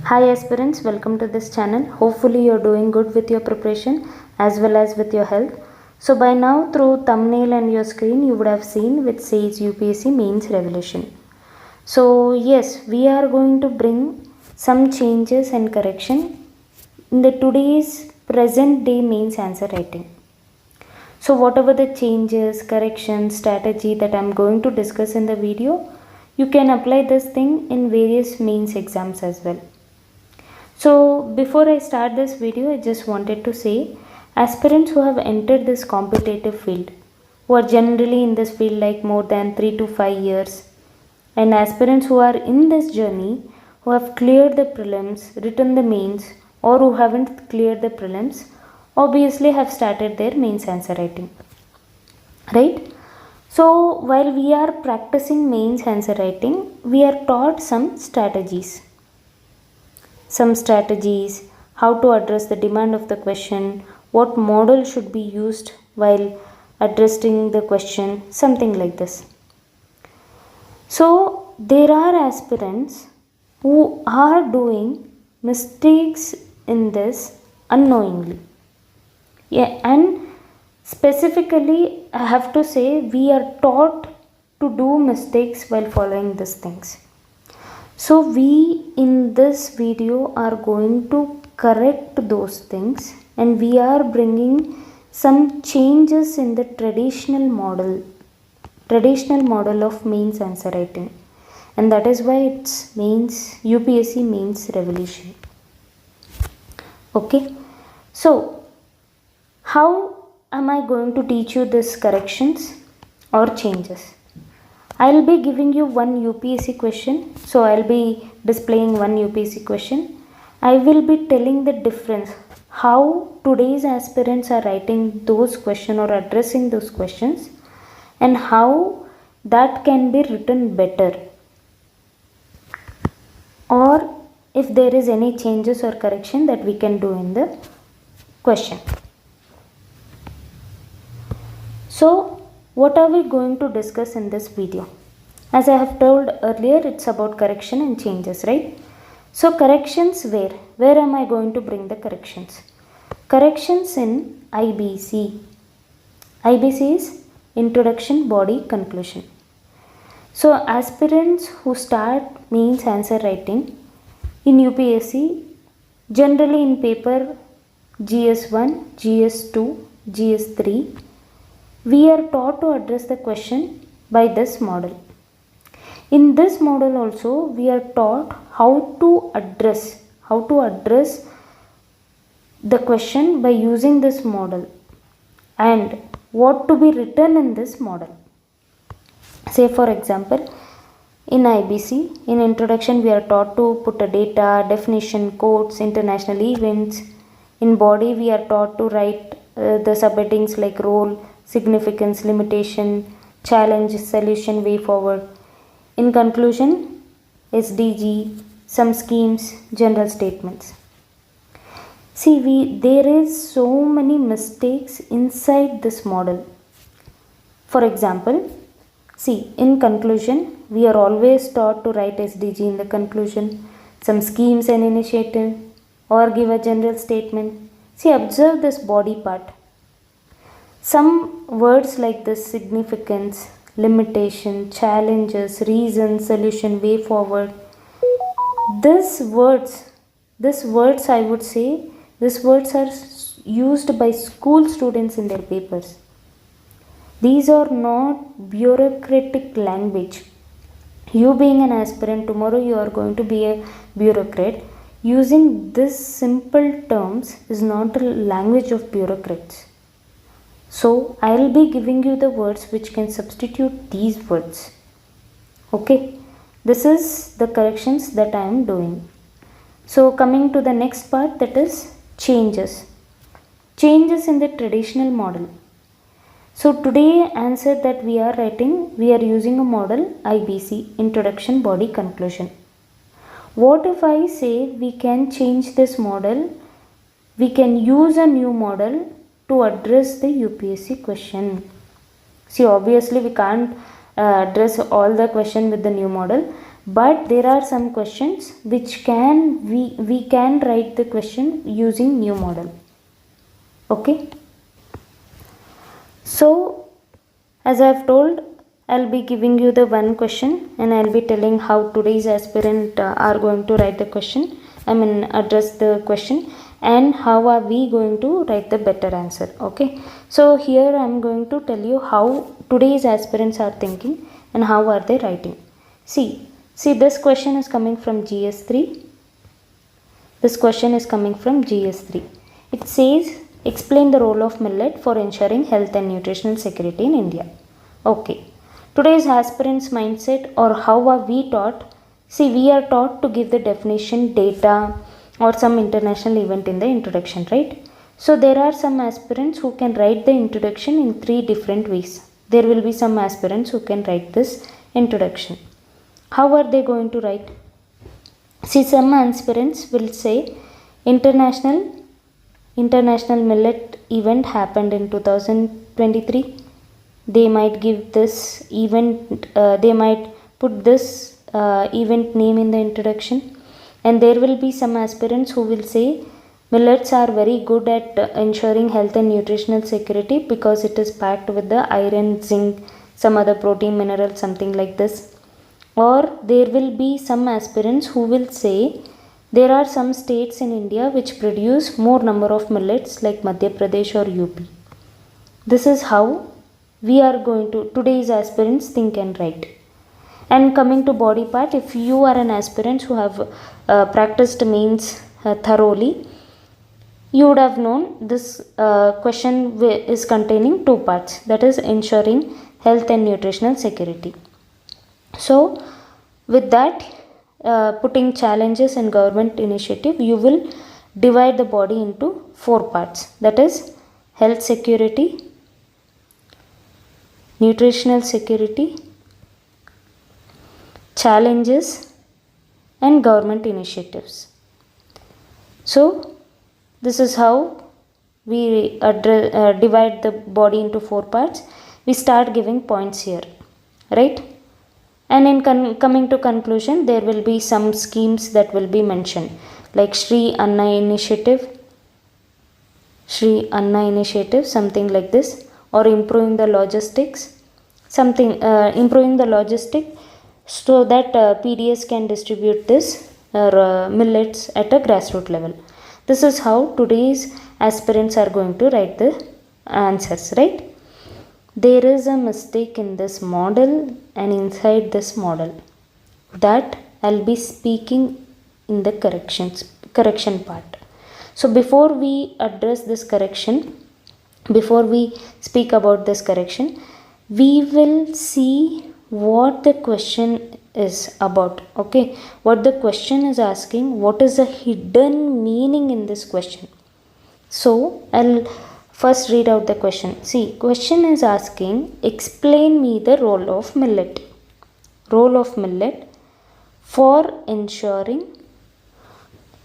Hi aspirants, welcome to this channel. Hopefully you're doing good with your preparation as well as with your health. So by now through thumbnail and your screen you would have seen which says UPSC Mains Revolution. So yes, we are going to bring some changes and correction in the today's present day mains answer writing. So whatever the changes, corrections, strategy that I am going to discuss in the video, you can apply this thing in various mains exams as well. So before I start this video, I just wanted to say aspirants who have entered this competitive field, who are generally in this field like more than 3 to 5 years, and aspirants who are in this journey, who have cleared the prelims, written the mains, or who haven't cleared the prelims, obviously have started their mains answer writing, right? So while we are practicing mains answer writing, we are taught some strategies, how to address the demand of the question, what model should be used while addressing the question, something like this. So there are aspirants who are doing mistakes in this unknowingly. Yeah, and specifically I have to say we are taught to do mistakes while following these things. So we in this video are going to correct those things, and we are bringing some changes in the traditional model of mains answer writing, and that is why it's mains UPSC Mains Revolution. Okay, so how am I going to teach you this corrections or changes? I'll be giving you one UPSC question. So I'll be displaying one UPSC question. I will be telling the difference, how today's aspirants are writing those questions or addressing those questions, and how that can be written better, or if there is any changes or correction that we can do in the question. So what are we going to discuss in this video? As I have told earlier, it's about correction and changes, right? So corrections where am I going to bring the corrections? Corrections in IBC. IBC is Introduction, Body, Conclusion. So aspirants who start mains answer writing in UPSC, generally in paper GS1, GS2, GS3, we are taught to address the question by this model. In this model also we are taught how to address the question by using this model and what to be written in this model. Say for example, in IBC, in introduction we are taught to put a data, definition, quotes, international events. In body we are taught to write the subheadings like role, significance, limitation, challenge, solution, way forward. In conclusion, SDG, some schemes, general statements. See, there is so many mistakes inside this model. For example, see, in conclusion, we are always taught to write SDG in the conclusion, some schemes and initiative, or give a general statement. See, observe this body part. Some words like this: significance, limitation, challenges, reason, solution, way forward. These words I would say, these words are used by school students in their papers. These are not bureaucratic language. You being an aspirant, tomorrow you are going to be a bureaucrat. Using this simple terms is not the language of bureaucrats. So I will be giving you the words which can substitute these words. Okay, this is the corrections that I am doing. So coming to the next part, that is changes. Changes in the traditional model. So today answer that we are writing, we are using a model IBC, Introduction, Body, Conclusion. What if I say we can change this model, we can use a new model to address the UPSC question? See, obviously we can't address all the question with the new model, but there are some questions which we can write the question using new model. Okay, so as I have told, I'll be giving you the one question and I'll be telling how today's aspirant are going to write the question, address the question, and how are we going to write the better answer. Okay, so here I'm going to tell you how today's aspirants are thinking and how are they writing. See this question is coming from GS3. This question is coming from GS3. It says, explain the role of millet for ensuring health and nutritional security in India. Okay, today's aspirants mindset, or how are we taught? See, we are taught to give the definition, data, or some international event in the introduction, right? So there are some aspirants who can write the introduction in 3 different ways. There will be some aspirants who can write this introduction. How are they going to write? See, some aspirants will say international millet event happened in 2023. They might give this event, they might put this event name in the introduction. And there will be some aspirants who will say millets are very good at ensuring health and nutritional security because it is packed with the iron, zinc, some other protein, mineral, something like this. Or there will be some aspirants who will say there are some states in India which produce more number of millets like Madhya Pradesh or UP. This is how we are going to, today's aspirants think and write. And coming to body part, if you are an aspirant who have practiced mains thoroughly, you would have known this question is containing 2 parts, that is ensuring health and nutritional security. So with that, putting challenges and government initiative, you will divide the body into 4 parts, that is health security, nutritional security, challenges, and government initiatives. So this is how we divide the body into 4 parts. We start giving points here, right? And in coming to conclusion, there will be some schemes that will be mentioned, like Shri Anna initiative, something like this, or improving the logistics, improving the logistic so that PDS can distribute this millets at a grassroots level. This is how today's aspirants are going to write the answers, right? There is a mistake in this model and inside this model that I'll be speaking in the correction part. So before we address this correction, before we speak about this correction, we will see what the question is about. Okay, what the question is asking, what is the hidden meaning in this question. So I'll first read out the question. See, question is asking, explain me the role of millet. Role of millet for ensuring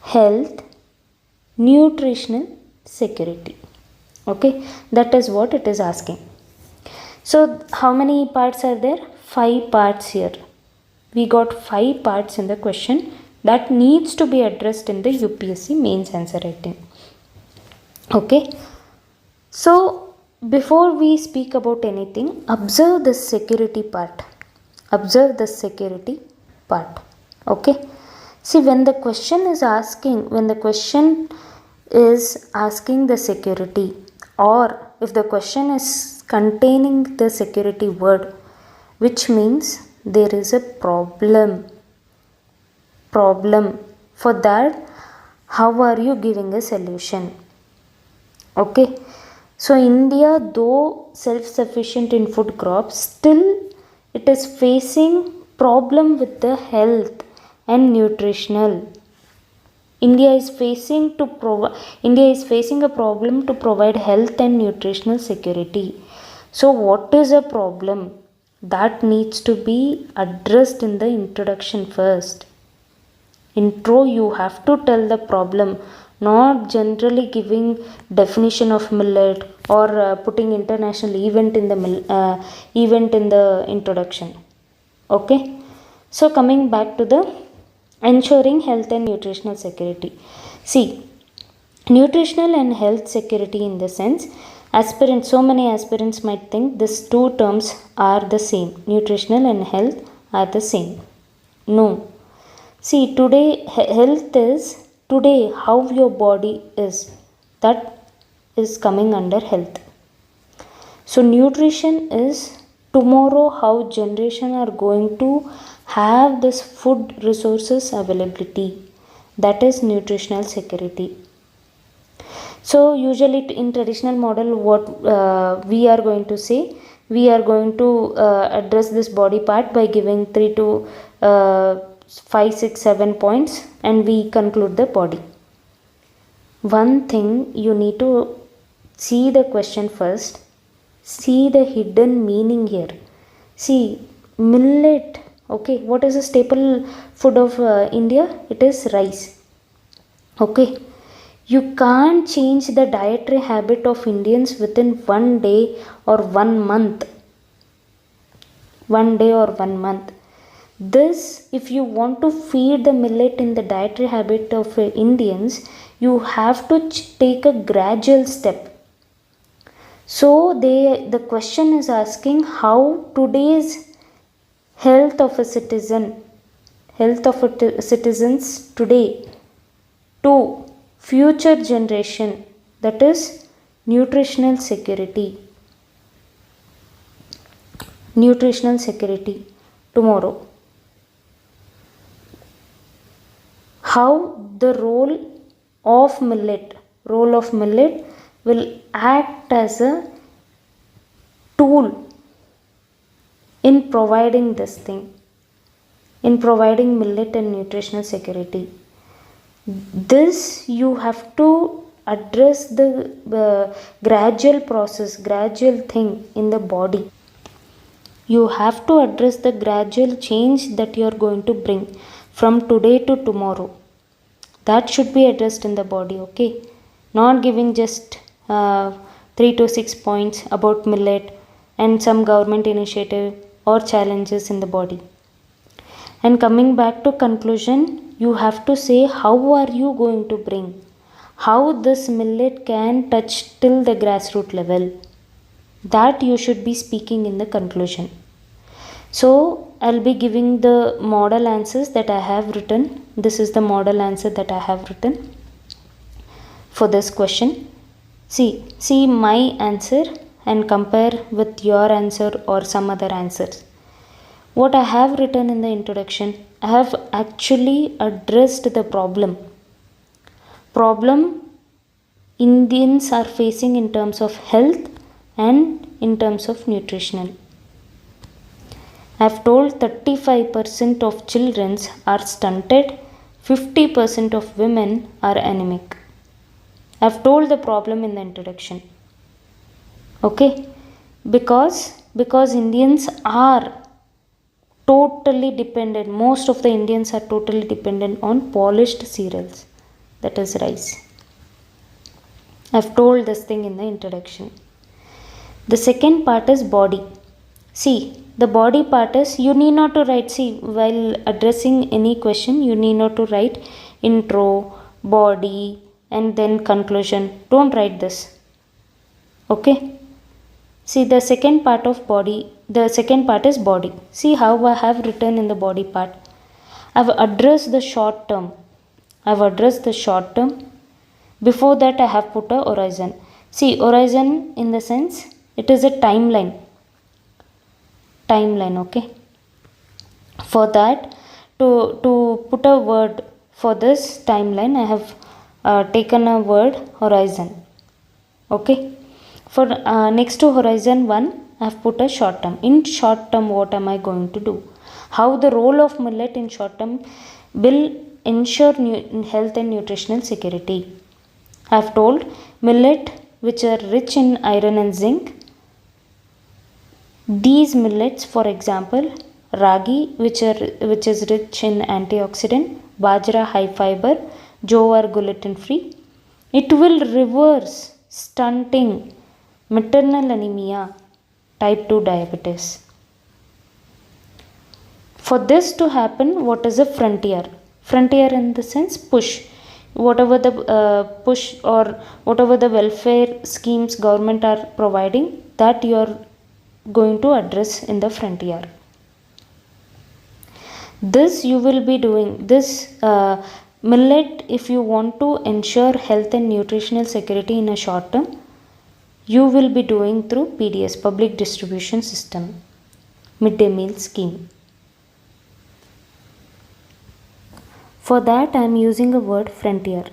health, nutritional security. Okay, that is what it is asking. So how many parts are there? 5 parts here. We got 5 parts in the question that needs to be addressed in the UPSC mains answer writing. Okay. So before we speak about anything, observe the security part. Observe the security part. Okay. See, when the question is asking the security, or if the question is containing the security word, which means there is a problem. For that, how are you giving a solution? Okay. So India, though self-sufficient in food crops, still it is facing problem with the health and nutritional. India is facing a problem to provide health and nutritional security. So what is a problem? That needs to be addressed in the introduction first. Intro, you have to tell the problem, not generally giving definition of millet or putting international event in the introduction. Okay. So coming back to the ensuring health and nutritional security. See, nutritional and health security in the sense, aspirants, so many aspirants might think these two terms are the same. Nutritional and health are the same. No. See, today health is today how your body is. That is coming under health. So nutrition is tomorrow how generation are going to have this food resources availability. That is nutritional security. So usually in traditional model, what we are going to say, we are going to address this body part by giving 3 to 5, 6, 7 points, and we conclude the body. One thing you need to see the question first, see the hidden meaning here. See, millet, okay, what is the staple food of India? It is rice. Okay, you can't change the dietary habit of Indians within 1 day or 1 month. 1 day or 1 month. This, if you want to feed the millet in the dietary habit of Indians, you have to take a gradual step. So the question is asking how today's health of a citizen, health of citizens today to future generation, that is nutritional security. Nutritional security tomorrow. How the role of millet will act as a tool in providing this thing, in providing millet and nutritional security. This you have to address the gradual process, gradual thing in the body. You have to address the gradual change that you are going to bring from today to tomorrow. That should be addressed in the body, okay? Not giving just 3 to 6 points about millet and some government initiative or challenges in the body. And coming back to conclusion, you have to say how are you going to bring, how this millet can touch till the grassroots level. That you should be speaking in the conclusion. So I'll be giving the model answers that I have written. This is the model answer that I have written for this question. See my answer and compare with your answer or some other answers. What I have written in the introduction, I have actually addressed the problem Indians are facing in terms of health and in terms of nutritional. I have told 35% of children are stunted, 50% of women are anemic. I have told the problem in the introduction. Okay, because Indians are totally dependent, most of the Indians are totally dependent on polished cereals, that is rice. I have told this thing in the introduction. The second part is body. See, the body part is, you need not to write, while addressing any question, you need not to write intro, body, and then conclusion. Don't write this. Okay. See, the second part is body. See how I have written in the body part. I have addressed the short term. Before that, I have put a horizon. See, horizon in the sense, it is a timeline, okay? For that, to put a word for this timeline, I have taken a word horizon, okay? For next to horizon 1, I have put a short term. In short term, what am I going to do? How the role of millet in short term will ensure health and nutritional security. I have told millet which are rich in iron and zinc. These millets, for example, ragi which is rich in antioxidant, bajra high fiber, jowar gluten free. It will reverse stunting, maternal anemia, type 2 diabetes. For this to happen, what is a frontier? Frontier in the sense push. Whatever the push or whatever the welfare schemes government are providing, that you are going to address in the frontier. This you will be doing this millet if you want to ensure health and nutritional security in a short term. You will be doing through PDS, public distribution system, midday meal scheme. For that I am using a word frontier.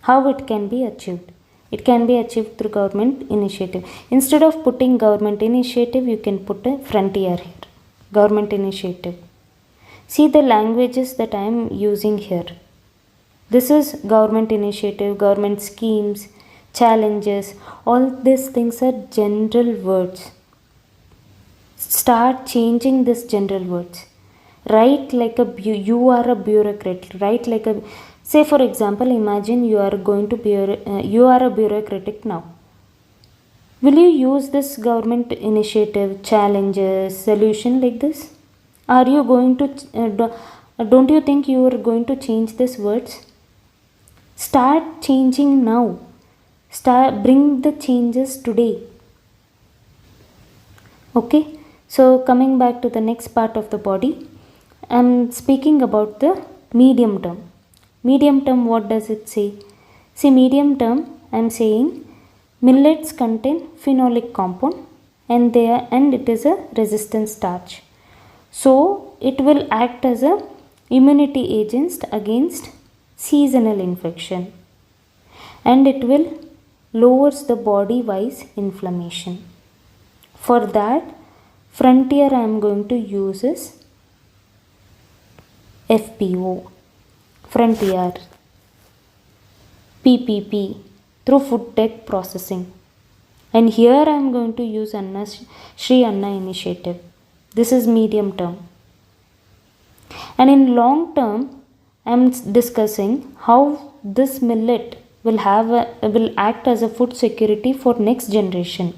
How it can be achieved? It can be achieved through government initiative. Instead of putting government initiative, you can put a frontier here. Government initiative. See the languages that I am using here. This is government initiative, government schemes, challenges. All these things are general words. Start changing these general words. Write like you are a bureaucrat. Write like a, say for example, imagine you are going to be you are a bureaucratic now. Will you use this government initiative, challenges, solution like this? Are you going to don't you think you are going to change these words? Start changing now. Bring the changes today. Okay, so coming back to the next part of the body, I am speaking about the medium term. Medium term, what does it say? See, medium term, I am saying millets contain phenolic compound and it is a resistant starch. So it will act as a immunity agent against seasonal infection, and it will lowers the body wise inflammation. For that, frontier I am going to use is FPO, frontier, PPP, through food tech processing. And here I am going to use Shri Anna initiative. This is medium term. And in long term, I am discussing how this millet will act as a food security for next generation.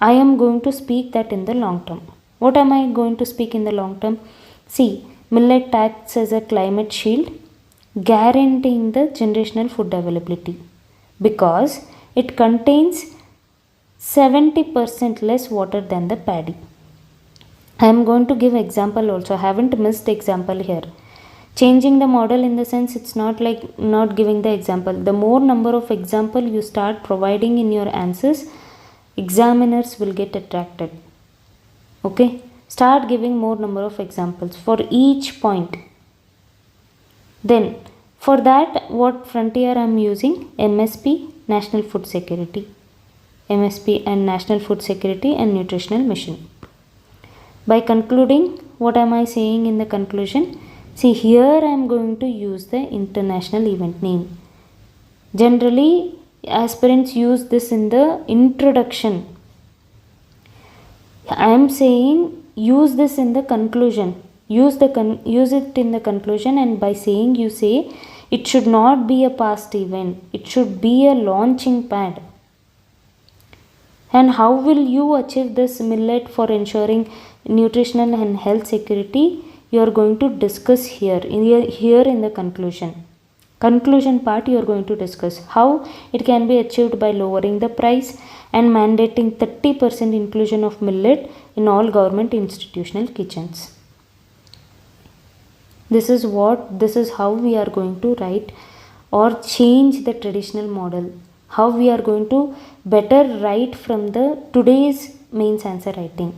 I am going to speak that in the long term. What am I going to speak in the long term? See, millet acts as a climate shield, guaranteeing the generational food availability, because it contains 70% less water than the paddy. I am going to give example also. I haven't missed example here. Changing the model in the sense, it's not like not giving the example. The more number of example you start providing in your answers, examiners will get attracted. Okay, start giving more number of examples for each point. Then for that, what frontier I am using? MSP, National Food Security. MSP and National Food Security and Nutritional Mission. By concluding, what am I saying in the conclusion? See, here I am going to use the international event name. Generally, aspirants use this in the introduction. I am saying use this in the conclusion. Use it in the conclusion, and by saying, you say it should not be a past event. It should be a launching pad. And how will you achieve this millet for ensuring nutritional and health security? You are going to discuss here in the conclusion part. You are going to discuss how it can be achieved by lowering the price and mandating 30% inclusion of millet in all government institutional kitchens. This is how we are going to write or change the traditional model. How we are going to better write from the today's mains answer writing.